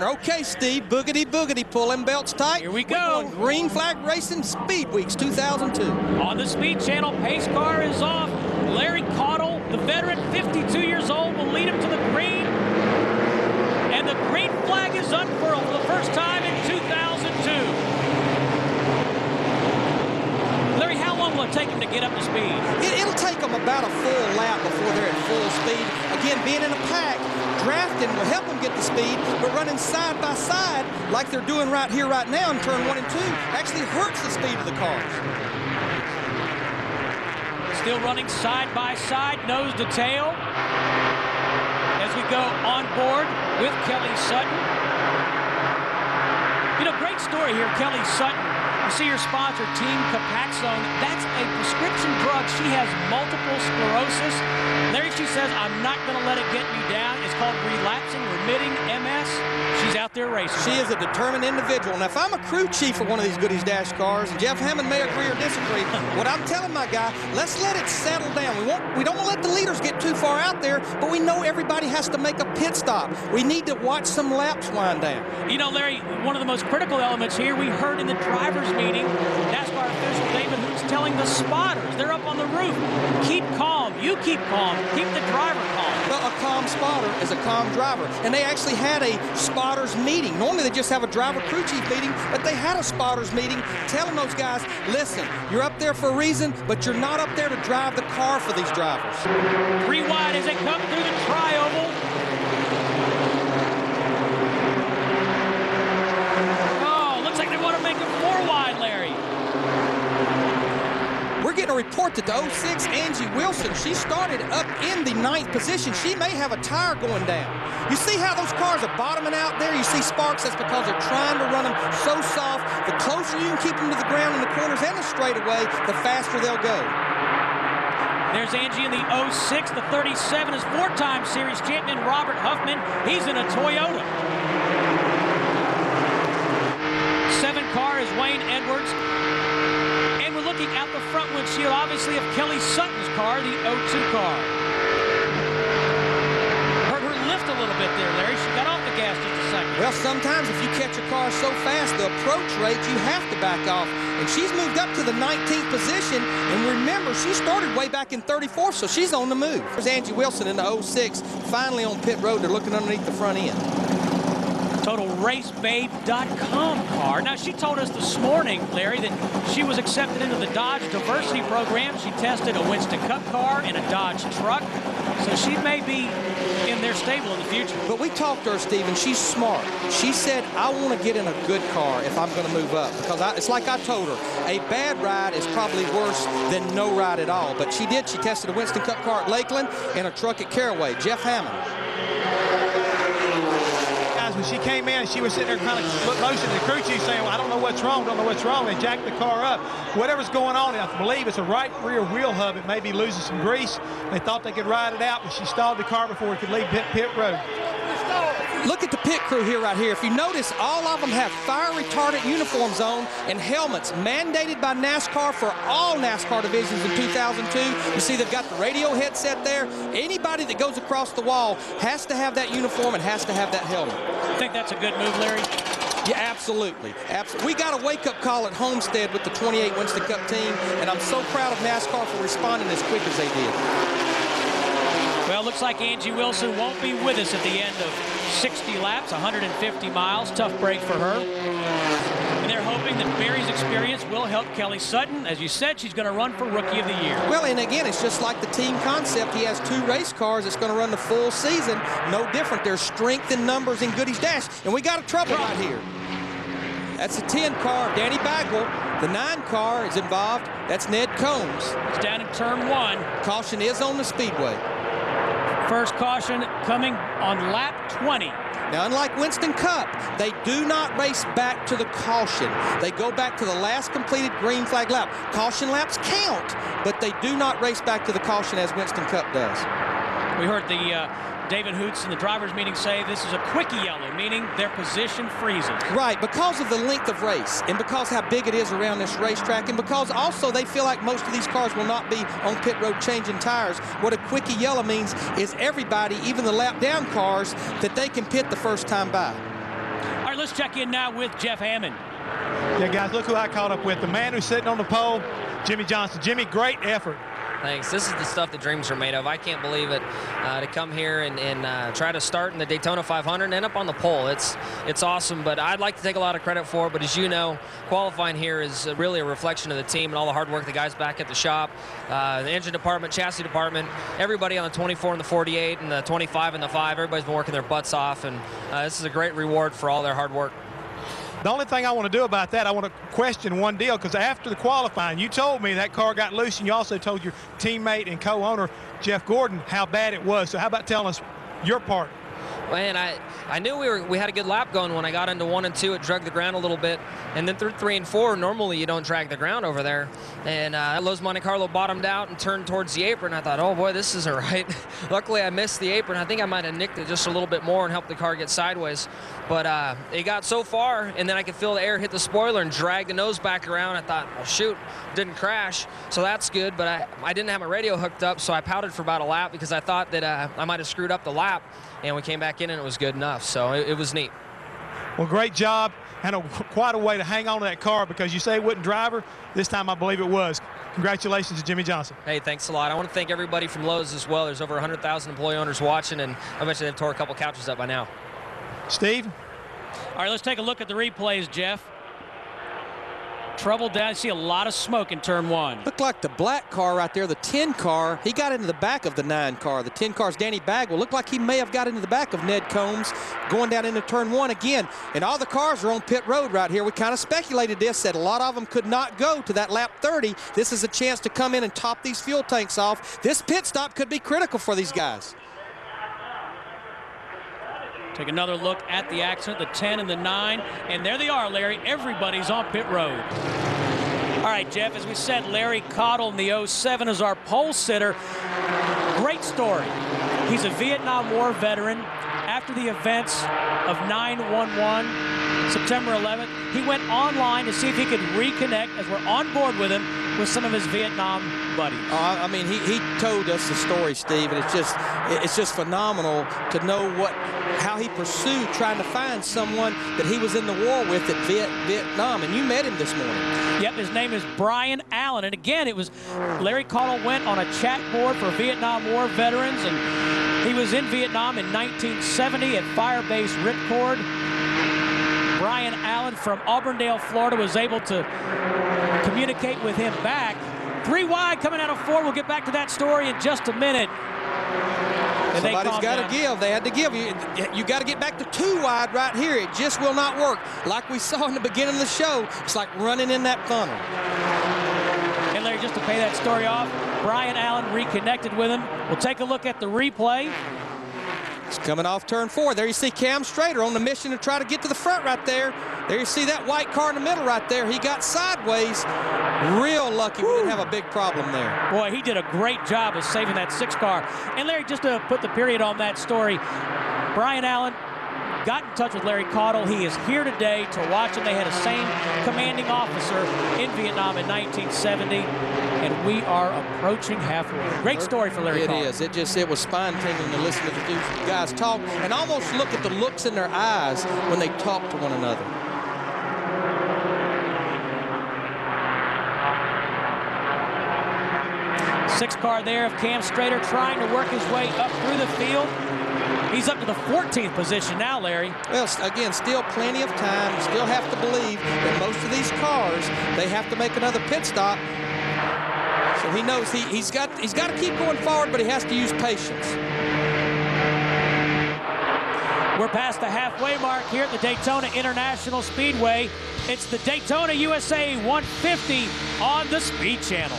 Okay, Steve, boogity boogity, pull them belts tight. Here we go. Green Flag Racing Speed Weeks 2002. On the Speed Channel, pace car is off. Larry Caudle, the veteran, 52 years old, will lead him to the green. And the green flag is unfurled for the first time in 2002. Larry, how long will it take him to get up to speed? It'll take them about a full lap before they're at full speed. Again, being in a pack, drafting will help them get the speed, but running side by side like they're doing right here, right now in turn 1 and 2 actually hurts the speed of the cars. Still running side by side, nose to tail, as we go on board with Kelly Sutton. You know, great story here, Kelly Sutton. You see her sponsor, Team Capaxone. That's a prescription drug. She has multiple sclerosis. Larry, she says, I'm not going to let it get me down. It's called relapsing, remitting MS. She's out there racing. She is a determined individual. Now, if I'm a crew chief for one of these Goody's Dash cars, and Jeff Hammond may agree or disagree, what I'm telling my guy, let's let it settle down. We don't want to let the leaders get too far out there, but we know everybody has to make a pit stop. We need to watch some laps wind down. You know, Larry, one of the most critical elements here, we heard in the drivers' meeting, NASCAR official David Hoots telling the spotters, they're up on the roof, keep calm, you keep calm, keep the driver calm. Well, a calm spotter is a calm driver, and they actually had a spotters meeting. Normally they just have a driver crew chief meeting, but they had a spotters meeting telling those guys, listen, you're up there for a reason, but you're not up there to drive the car for these drivers. 3 wide as they come through the tri-oval. Oh, looks like they want to make them 4 wide, Larry. We're getting a report that the 06 Angie Wilson, she started up in the 9th position. She may have a tire going down. You see how those cars are bottoming out there? You see sparks, that's because they're trying to run them so soft. The closer you can keep them to the ground in the corners and the straightaway, the faster they'll go. There's Angie in the 06. The 37 is 4-time series champion Robert Huffman. He's in a Toyota. 7 car is Wayne Edwards. And we're looking out the front windshield, obviously, of Kelly Sutton's car, the 02 car. Heard her lift a little bit there, Larry. She got off the gas just a second. Well, sometimes if you catch a car so fast, the approach rate, you have to back off. And she's moved up to the 19th position. And remember, she started way back in 34th, so she's on the move. There's Angie Wilson in the 06, finally on pit road. They're looking underneath the front end. TotalRaceBabe.com car. Now, she told us this morning, Larry, that she was accepted into the Dodge Diversity Program. She tested a Winston Cup car and a Dodge truck. So she may be in their stable in the future. But we talked to her, Steve, and she's smart. She said, I want to get in a good car if I'm going to move up. Because it's like I told her, a bad ride is probably worse than no ride at all. But she did. She tested a Winston Cup car at Lakeland and a truck at Caraway. Jeff Hammond. When she came in, she was sitting there kind of motioning the crew chief saying, well, I don't know what's wrong, don't know what's wrong. They jacked the car up. Whatever's going on, I believe it's a right rear wheel hub. It may be losing some grease. They thought they could ride it out, but she stalled the car before it could leave pit road. Look at the pit crew here, right here. If you notice, all of them have fire retardant uniforms on and helmets mandated by NASCAR for all NASCAR divisions in 2002. You see they've got the radio headset there. Anybody that goes across the wall has to have that uniform and has to have that helmet. I think that's a good move, Larry. Yeah, absolutely. We got a wake-up call at Homestead with the 28 Winston Cup team, and I'm so proud of NASCAR for responding as quick as they did. Well, looks like Angie Wilson won't be with us at the end of 60 laps, 150 miles. Tough break for her. And they're hoping that Barry's experience will help Kelly Sutton. As you said, she's going to run for Rookie of the Year. Well, and again, it's just like the team concept. He has 2 race cars that's going to run the full season. No different. There's strength in numbers in Goody's Dash. And we got a trouble right here. That's the 10 car, Danny Bagwell. The 9 car is involved. That's Ned Combs. It's down in turn 1. Caution is on the Speedway. First caution coming on lap 20. Now, unlike Winston Cup, they do not race back to the caution. They go back to the last completed green flag lap. Caution laps count, but they do not race back to the caution as Winston Cup does. We heard the David Hoots in the drivers' meeting say this is a quickie yellow, meaning their position freezes. Right, because of the length of race and because how big it is around this racetrack and because also they feel like most of these cars will not be on pit road changing tires. What a quickie yellow means is everybody, even the lap down cars, that they can pit the first time by. All right, let's check in now with Jeff Hammond. Yeah, guys, look who I caught up with. The man who's sitting on the pole, Jimmy Johnson. Jimmy, great effort. Thanks. This is the stuff that dreams are made of. I can't believe it, to come here and try to start in the Daytona 500 and end up on the pole. It's awesome, but I'd like to take a lot of credit for it. But as you know, qualifying here is really a reflection of the team and all the hard work the guys back at the shop, the engine department, chassis department, everybody on the 24 and the 48 and the 25 and the 5. Everybody's been working their butts off, and this is a great reward for all their hard work. The only thing I want to do about that, I want to question one deal, because after the qualifying, you told me that car got loose, and you also told your teammate and co-owner, Jeff Gordon, how bad it was. So how about telling us your part? Man, I knew we had a good lap going. When I got into 1 and 2, it drug the ground a little bit. And then through 3 and 4, normally you don't drag the ground over there. And Los Monte Carlo bottomed out and turned towards the apron. I thought, oh boy, this isn't right. Luckily, I missed the apron. I think I might have nicked it just a little bit more and helped the car get sideways. But it got so far, and then I could feel the air hit the spoiler and drag the nose back around. I thought, well, shoot, didn't crash, so that's good. But I didn't have my radio hooked up, so I pouted for about a lap because I thought that I might have screwed up the lap. And we came back in, and it was good enough. So it was neat. Well, great job, and quite a way to hang on to that car, because you say it wouldn't drive her. This time I believe it was. Congratulations to Jimmy Johnson. Hey, thanks a lot. I want to thank everybody from Lowe's as well. There's over 100,000 employee owners watching, and I bet you they've tore a couple couches up by now. Steve? All right, let's take a look at the replays, Jeff. Trouble down. You see a lot of smoke in turn 1. Looked like the black car right there, the 10 car. He got into the back of the 9 car. The 10 car's Danny Bagwell. Looked like he may have got into the back of Ned Combs going down into turn 1 again. And all the cars are on pit road right here. We kind of speculated this, said a lot of them could not go to that lap 30. This is a chance to come in and top these fuel tanks off. This pit stop could be critical for these guys. Take another look at the accident, the 10 and the 9. And there they are, Larry. Everybody's on pit road. All right, Jeff, as we said, Larry Cottle in the 07 is our pole sitter. Great story. He's a Vietnam War veteran. After the events of 9/11, September 11th, he went online to see if he could reconnect, as we're on board with him, with some of his Vietnam buddies. I mean, he told us the story, Steve, and it's just phenomenal to know how he pursued trying to find someone that he was in the war with at Vietnam, and you met him this morning. Yep, his name is Brian Allen, and again, it was Larry Cottle went on a chat board for Vietnam War veterans, and he was in Vietnam in 1970 at Firebase Ripcord. Brian Allen from Auburndale, Florida, was able to communicate with him back. 3 wide coming out of 4. We'll get back to that story in just a minute. And somebody's got to give. They had to give. You got to get back to 2 wide right here. It just will not work. Like we saw in the beginning of the show, it's like running in that funnel. And Larry, just to pay that story off, Brian Allen reconnected with him. We'll take a look at the replay. It's coming off turn 4. There you see Cam Strader on the mission to try to get to the front right there. There you see that white car in the middle right there. He got sideways. Real lucky we didn't have a big problem there. Boy, he did a great job of saving that 6 car. And Larry, just to put the period on that story, Brian Allen got in touch with Larry Cottle. He is here today to watch him. They had the same commanding officer in Vietnam in 1970, and we are approaching halfway. Great story for Larry Cottle. It is. It was spine-tingling to listen to the two guys talk and almost look at the looks in their eyes when they talk to one another. Sixth car there of Cam Strader trying to work his way up through the field. He's up to the 14th position now, Larry. Well, again, still plenty of time. Still have to believe that most of these cars, they have to make another pit stop. So he knows he's got to keep going forward, but he has to use patience. We're past the halfway mark here at the Daytona International Speedway. It's the Daytona USA 150 on the Speed Channel.